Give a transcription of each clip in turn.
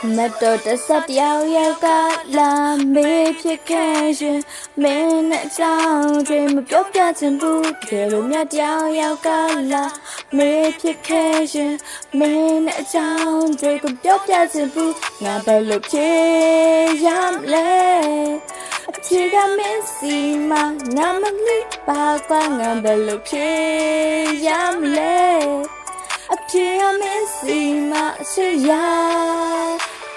မတော်တဆတယောက်ယောက်ကလာမေးဖြစ်ခဲ့ရင်မင်းနဲ့ကြောင်တွေမပြောပြချင်ဘူးခေလို့မြတ်တယောက်ယောက်ကလာမေးဖြစ်ခဲ့ရင်မင်းနဲ့ကြောင်တွေကိုပြောပြချင်ဘူးငါဘယ်လိုဖြစ်ရမလဲအချီကမင်းစီမငါမလိပါကွာငါဘယ်လိုဖြစ်ရမလဲအဖြေအမင်းစီမအချစ်ရ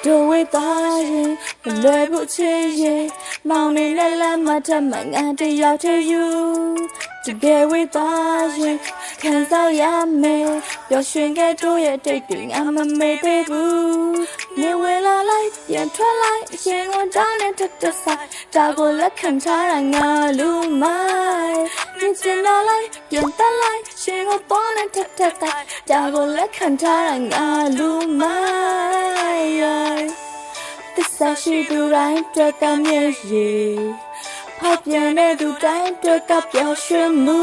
တို့ဝေးသွားရင်မလွယ်ဘူးချစ်ရင်မောင်နေလက်လက်မထမငါတယောက်တည်းယူတကယ်ဝေးသွားရင်ခံစားရမယ်ပျော်ရွှင်ခဲ့တို့ရဲ့တိတ်တွေငါမမေ့သေးဘူးနေဝဲလာလိုက်ပြန်ထွက်လိုက်ရင်ဝန်တောင်းနဲ့တက်တက်ဆိုင်ဒါကိုလက်ခံထားတာငါလူမိုင်းနေချင်တော့လိုက်ပြန်တက်လိုက်ရင်ကိုပေါ်နဲ့တက်တက်ဆိုင်ဒါကိုလက်ခံထားတာငါလူမိုင်းသစ္စာရှိသူတိုင်းတွက်ကမြဲရည်ဖောက်ပြန်တဲ့သူတိုင်းတွက်ကပျော်ရွှင်မှု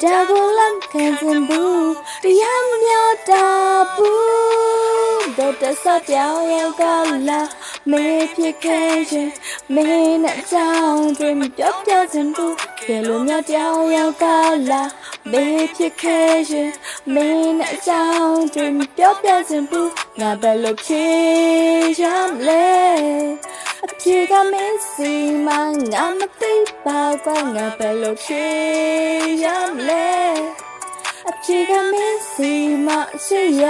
ဒါကိုလက်ခံခြင်းဘူးတရားမများတာဘူးတော့တဆပြောင်းရောက်ကလာမေးဖြစ်ခဲ့ရင်မင်းနဲ့ကြောင်တွေမပြောပြခြင်းဘူးခေလို့များတောင်းရောက်ကလာမေးဖြစ်ခဲ့ရင်မင်းနဲ့ကြောင်တွေမပြောပြခြင်းဘူးငါဘယ်လိုဖြစ်ရမလဲအဖြေကမင်းစီမငါမသိပါကွာငါဘယ်လိုဖြစ်ရမလဲအဖြေကမင်းစီမချစ်ရ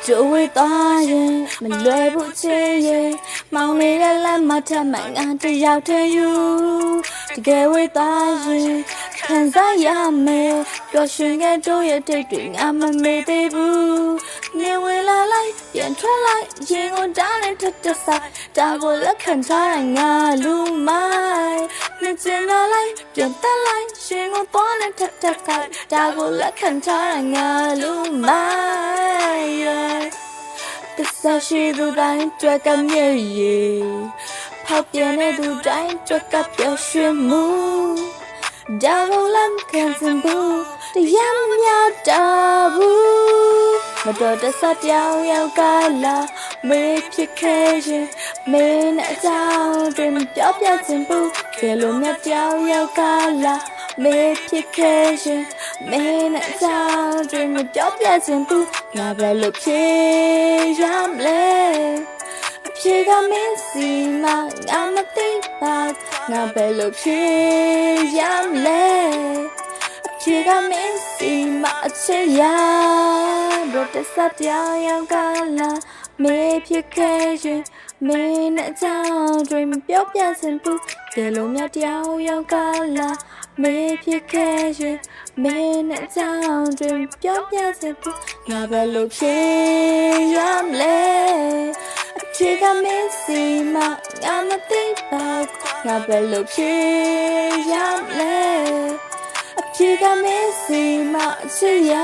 ကြိုးဝေးသွားရင်မလွယ်ဘူးချစ်ရင်မောင်နေတဲ့လက်မထမှန်ငါတယောက်တည်းယူတကယ်ဝေးသွားရင်ခံစားရမယ်ပျော်ရွှင်ခဲ့တို့ရဲ့တိတ်တွေငါမမေ့သေးဘူးနေဝဲလာလိုက်ပြန်ထွက်လိုက်ရင်ကိုတောင်းနဲ့တက်တက်ဆိုင်ဒါကိုလက်ခံထားတာငါလူမိုင်းနေချင်တော့လိုက်ပြန်တက်လိုက်ရင်ကိုပေါ်နဲ့တက်တက်ဆိုင်ဒါကိုလက်ခံထားတာငါလူမိုင်းသစ္စာရှိသူတိုင်းတွက်ကမြဲရည်ဖောက်ပြန်တဲ့သူတိုင်းတွက်ကပျော်ရွှင်မှုဒါကိုလက်ခံခြင်းဘူးတရားမများတာဘူးမတော်တဆပြောင်းရောက်ကလာမေးဖြစ်ခဲ့ရင်မင်းနဲ့အကြောင်းတွေမပြောပြခြင်းဘူးခေလို့မြတ်ပြောင်းရောက်ကလာမေးဖြစ်ခဲ့ရင်မင်းနဲ့အကြောင်းတွေမပြောပြခြင်းဘူးငါဘယ်လိုဖြစ်ရမလဲအဖြေကမင်းစီမငါမသိပါငါဘယ်လိုဖြစ်ရမလဲအဖြေကမင်းစီမအချစ်ရတော့တဆပြောင်းရောက်ကလာမေးဖြစ်ခဲ့ရင်မင်းနဲ့အကြောင်းတွေမပြောပြခြင်းဘူးခေလို့မြတ်တရားရောက်ကလာမေးဖြစ်ခဲ့ရင်မင်းနဲ့အကြောင်းတွေမပြောပြခြင်းဘူးငါဘယ်လိုဖြစ်ရမလဲအဖြေကမင်းစီမငါမသိပါငါဘယ်လိုဖြစ်ရမလဲအဖြေကမင်းစီမအချစ်ရ